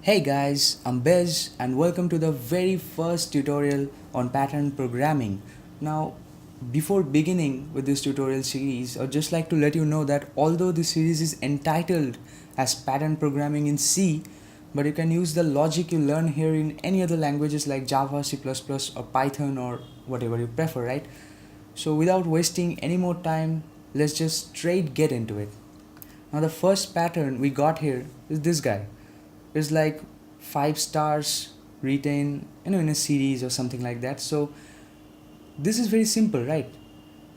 Hey guys, I'm Bez and welcome to the very first tutorial on pattern programming. Now, before beginning with this tutorial series, I'd just like to let you know that although this series is entitled as pattern programming in C, but you can use the logic you learn here in any other languages like Java, C++ or Python or whatever you prefer, right? So without wasting any more time, let's just straight get into it. Now the first pattern we got here is this guy. It's like 5 stars retain in a series or something like that. So this is very simple, right?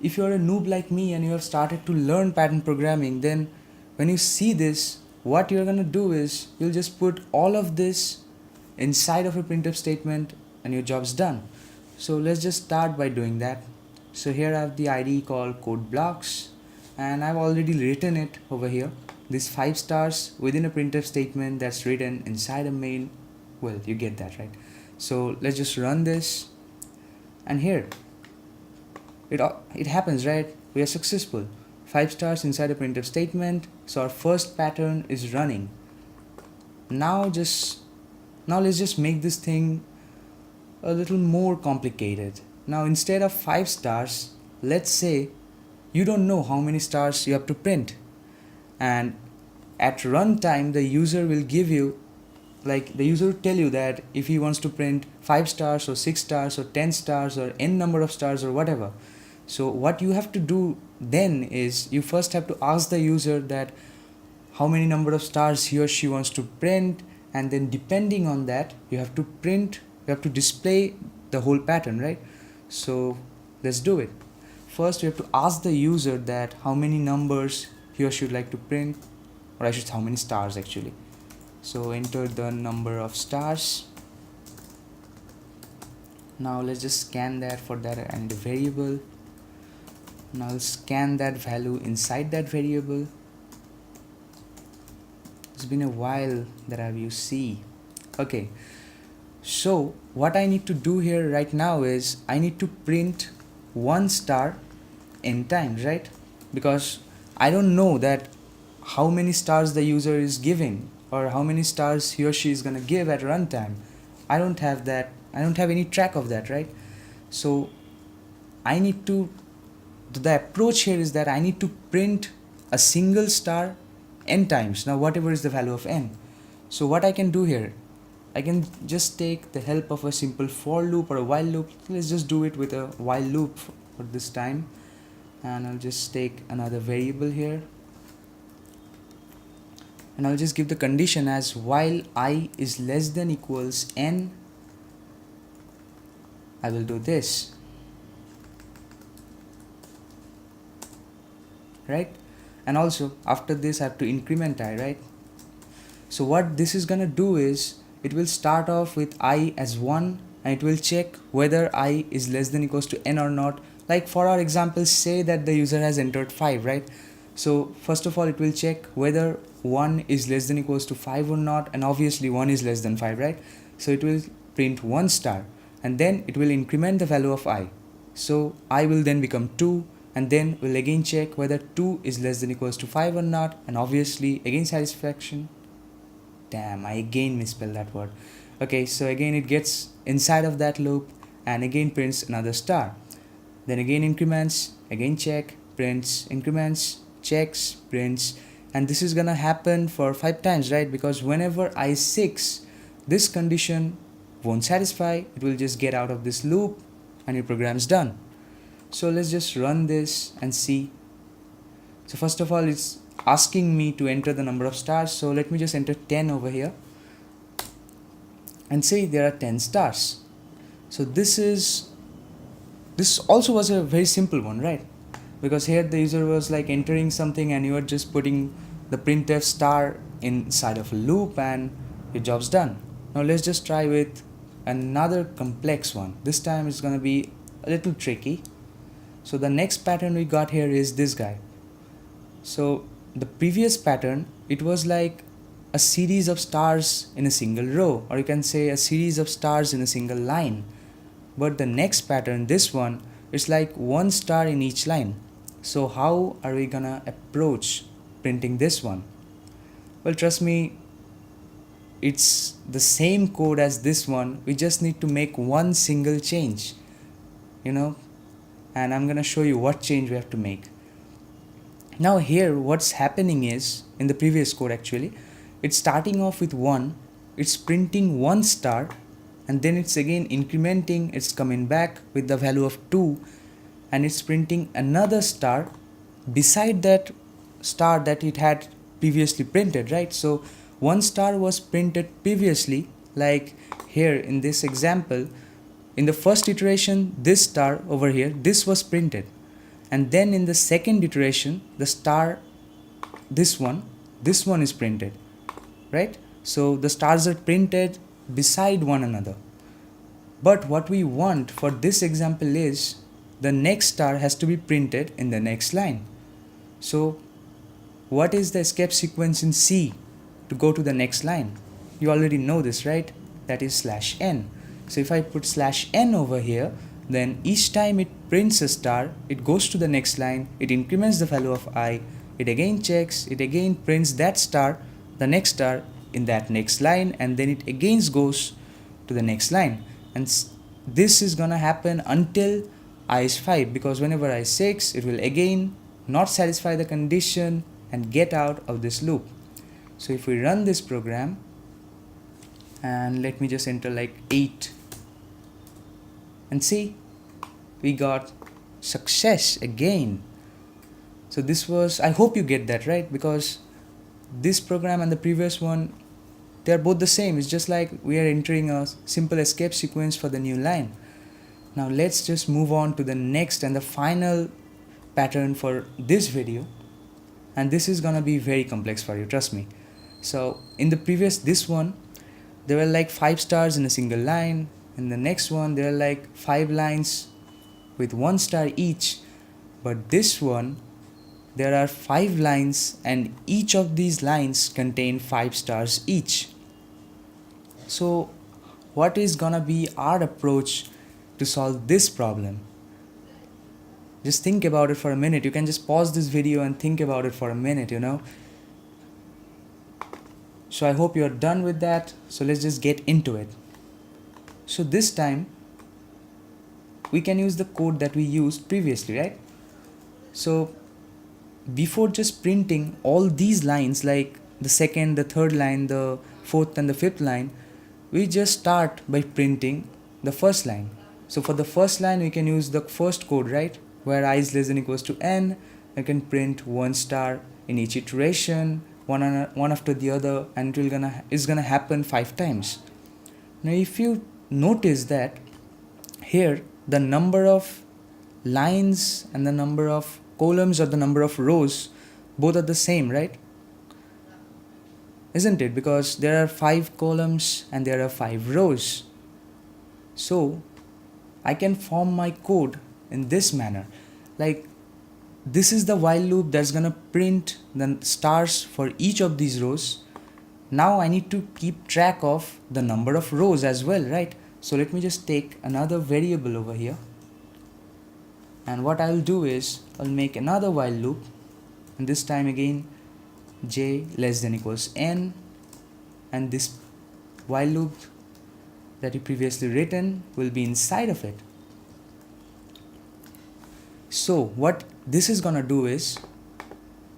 If you're a noob like me and you have started to learn pattern programming, then when you see this, what you're gonna do is you'll just put all of this inside of a printf statement and your job's done. So let's just start by doing that. So here I have the IDE called code blocks and I've already written it over here. These 5 stars within a printf statement that's written inside a main. Well, you get that, right? So let's just run this, and here it happens, right? We are successful. 5 stars inside a printf statement. So our first pattern is running. Now let's just make this thing a little more complicated. Now instead of 5 stars, let's say you don't know how many stars you have to print, and at runtime the user will give you, like the user will tell you that if he wants to print 5 stars or 6 stars or 10 stars or n number of stars or whatever. So what you have to do then is you first have to ask the user that how many number of stars he or she wants to print, and then depending on that you have to display the whole pattern, right? So let's do it. First we have to ask the user that how many numbers he or she would like to print, or I should say how many stars actually. So enter the number of stars. Now let's just scan that. For that I need a variable. Now I'll scan that value inside that variable. It's been a while that I've used C. Okay, so what I need to do here right now is I need to print 1 star n times, right? Because I don't know that how many stars the user is giving or how many stars he or she is gonna give at runtime. I don't have that. I don't have any track of that, right? So I need to, the approach here is that I need to print a single star n times. Now whatever is the value of n. So what I can do here, I can just take the help of a simple for loop or a while loop. Let's just do it with a while loop for this time, and I'll just take another variable here, and I'll just give the condition as while I is less than equals n, I will do this, right? And also after this I have to increment I, right? So what this is gonna do is it will start off with I as 1 and it will check whether I is less than equals to n or not. Like for our example, say that the user has entered 5, right? So first of all it will check whether 1 is less than equals to 5 or not, and obviously 1 is less than 5, right? So it will print 1 star and then it will increment the value of I. So I will then become 2, and then we'll again check whether 2 is less than equals to 5 or not, and obviously again satisfaction. Damn, I again misspelled that word. Okay, so again it gets inside of that loop and again prints another star. Then again increments, again check, prints, increments, checks, prints, and this is gonna happen for 5 times, right? Because whenever I is 6, this condition won't satisfy, it will just get out of this loop and your program's done. So let's just run this and see. So first of all it's asking me to enter the number of stars, so let me just enter 10 over here and say there are 10 stars. So this also was a very simple one, right? Because here the user was like entering something and you are just putting the printf star inside of a loop and your job's done. Now let's just try with another complex one. This time it's gonna be a little tricky. So the next pattern we got here is this guy. So the previous pattern, it was like a series of stars in a single row, or you can say a series of stars in a single line. But the next pattern, this one, it's like 1 star in each line. So how are we gonna approach printing this one? Well, trust me, it's the same code as this one. We just need to make one single change, and I'm gonna show you what change we have to make. Now here what's happening is, in the previous code actually, it's starting off with 1, it's printing 1 star, and then it's again incrementing, it's coming back with the value of 2, and it's printing another star beside that star that it had previously printed, right? So 1 star was printed previously, like here in this example, in the first iteration, this star over here, this was printed. And then in the second iteration, the star, this one is printed, right? So the stars are printed beside one another. But what we want for this example is the next star has to be printed in the next line. So what is the escape sequence in C to go to the next line? You already know this, right? That is /n. So if I put /n over here, then each time it prints a star, it goes to the next line, it increments the value of I, it again checks, it again prints that star, the next star in that next line, and then it again goes to the next line. And this is gonna happen until I is 5, because whenever I is 6, it will again not satisfy the condition and get out of this loop. So if we run this program, and let me just enter like 8, and see, we got success again. So this was, I hope you get that, right? Because this program and the previous one, they are both the same. It's just like we are entering a simple escape sequence for the new line. Now let's just move on to the next and the final pattern for this video. And this is gonna be very complex for you, trust me. So in the previous, this one, there were like 5 stars in a single line. In the next one, there are like 5 lines with 1 star each. But this one, there are 5 lines, and each of these lines contain 5 stars each. So what is gonna be our approach to solve this problem? Just think about it for a minute. You can just pause this video and think about it for a minute, So I hope you're done with that. So let's just get into it. So this time, we can use the code that we used previously, right? So before just printing all these lines, like the second, the third line, the fourth and the fifth line, we just start by printing the first line. So for the first line, we can use the first code, right? Where I is less than equals to n, I can print 1 star in each iteration, one after the other, and it's gonna happen 5 times. Now if you notice that here the number of lines and the number of columns or the number of rows both are the same, right? Isn't it? Because there are 5 columns and there are 5 rows. So I can form my code in this manner. Like, this is the while loop that's gonna print the stars for each of these rows. Now I need to keep track of the number of rows as well, right? So let me just take another variable over here. And what I'll do is, I'll make another while loop. And this time again, j less than equals n. And this while loop that you previously written will be inside of it. So what this is gonna do is,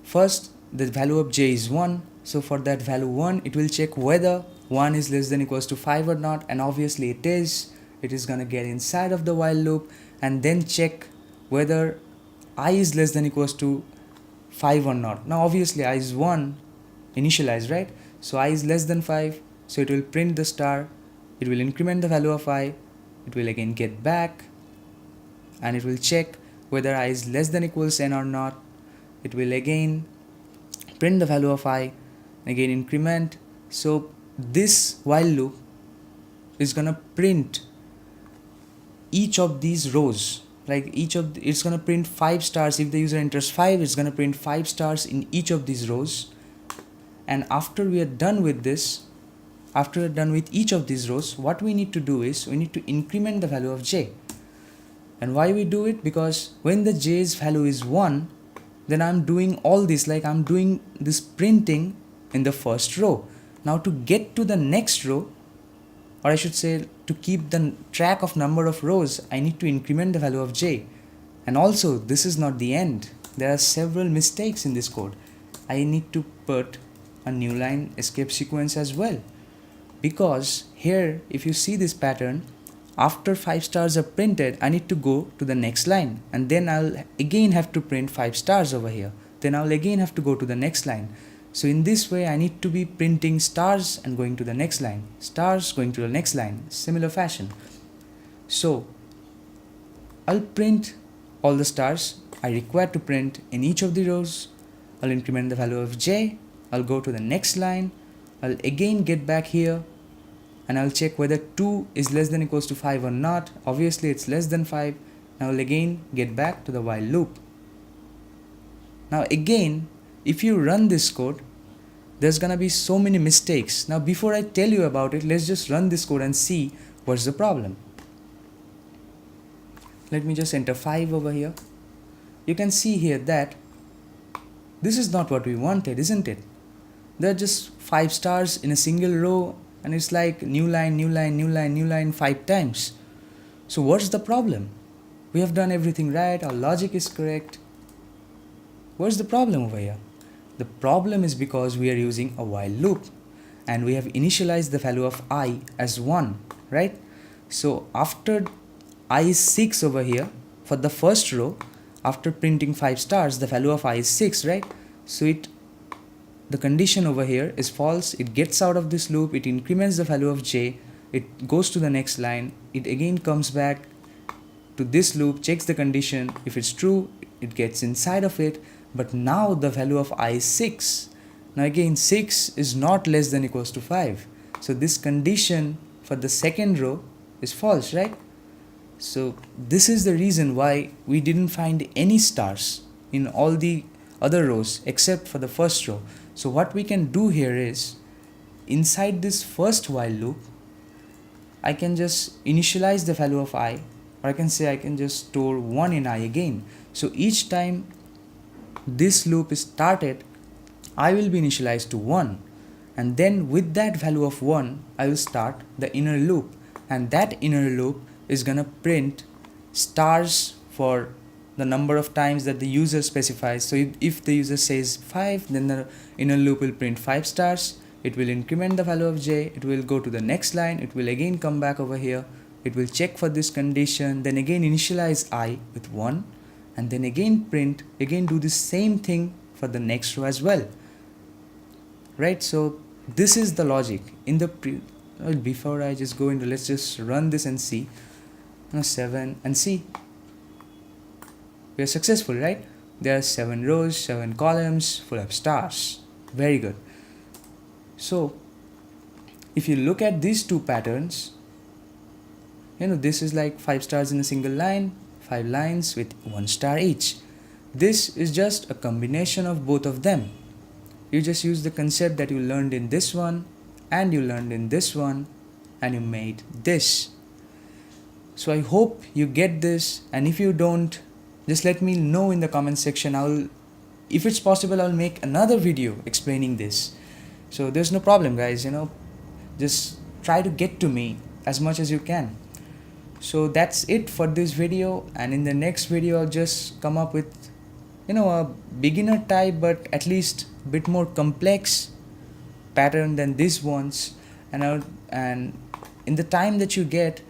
first the value of j is 1. So for that value 1, it will check whether 1 is less than equals to 5 or not, and obviously it is. It is gonna get inside of the while loop and then check whether I is less than equals to 5 or not. Now obviously I is 1 initialized, right? So I is less than 5, so it will print the star, it will increment the value of I, it will again get back, and it will check whether I is less than equals n or not. It will again print the value of I, again increment. So this while loop is gonna print each of these rows, like it's gonna print 5 stars. If the user enters 5, it's gonna print 5 stars in each of these rows. And after we are done with this, after we're done with each of these rows, what we need to do is we need to increment the value of j. And why we do it? Because when the j's value is 1, then I'm doing all this, like I'm doing this printing in the first row. Now to get to the next row, or I should say to keep the track of number of rows, I need to increment the value of j. And also this is not the end. There are several mistakes in this code. I need to put a new line escape sequence as well, because here if you see this pattern, after 5 stars are printed, I need to go to the next line, and then I'll again have to print 5 stars over here. Then I'll again have to go to the next line. So in this way I need to be printing stars and going to the next line, stars going to the next line, similar fashion. So I'll print all the stars I require to print in each of the rows. I'll increment the value of j, I'll go to the next line, I'll again get back here and I'll check whether 2 is less than equals to 5 or not. Obviously it's less than 5. Now I'll again get back to the while loop. Now again, if you run this code, there's gonna be so many mistakes. Now before I tell you about it, let's just run this code and see what's the problem. Let me just enter 5 over here. You can see here that this is not what we wanted, isn't it? There are just 5 stars in a single row, and it's like new line, new line, new line, new line 5 times. So what's the problem? We have done everything right, our logic is correct. What's the problem over here? The problem is because we are using a while loop and we have initialized the value of I as 1, right? So after I is 6 over here, for the first row, after printing 5 stars, the value of I is 6, right? So the condition over here is false. It gets out of this loop, it increments the value of j, it goes to the next line, it again comes back to this loop, checks the condition. If it's true, it gets inside of it. But now the value of I is 6. Now again 6 is not less than equals to 5. So this condition for the second row is false, right? So this is the reason why we didn't find any stars in all the other rows except for the first row. So what we can do here is, inside this first while loop, I can just initialize the value of I, or I can say I can just store 1 in I again. So each time this loop is started, I will be initialized to 1, and then with that value of 1 I will start the inner loop, and that inner loop is gonna print stars for the number of times that the user specifies. So if the user says 5, then the inner loop will print 5 stars, it will increment the value of j, it will go to the next line, it will again come back over here, it will check for this condition, then again initialize I with 1, and then again print, again do the same thing for the next row as well, right? So this is the logic in the before I just go into, let's just run this and see. Now 7, and see, we are successful, right? There are 7 rows, 7 columns full of stars. Very good. So if you look at these two patterns, this is like 5 stars in a single line, 5 lines with 1 star each. This is just a combination of both of them. You just use the concept that you learned in this one and you learned in this one, and you made this. So I hope you get this, and if you don't, just let me know in the comment section. If it's possible, I'll make another video explaining this. So there's no problem, guys, just try to get to me as much as you can. So that's it for this video, and in the next video I'll just come up with a beginner type but at least a bit more complex pattern than these ones, and in the time that you get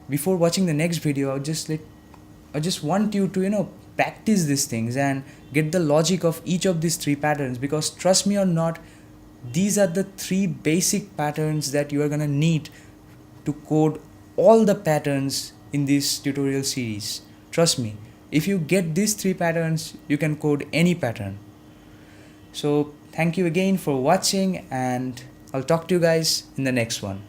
before watching the next video, I just want you to practice these things and get the logic of each of these 3 patterns, because trust me or not, these are the 3 basic patterns that you are gonna need to code all the patterns in this tutorial series. Trust me, if you get these 3 patterns, you can code any pattern. So thank you again for watching, and I'll talk to you guys in the next one.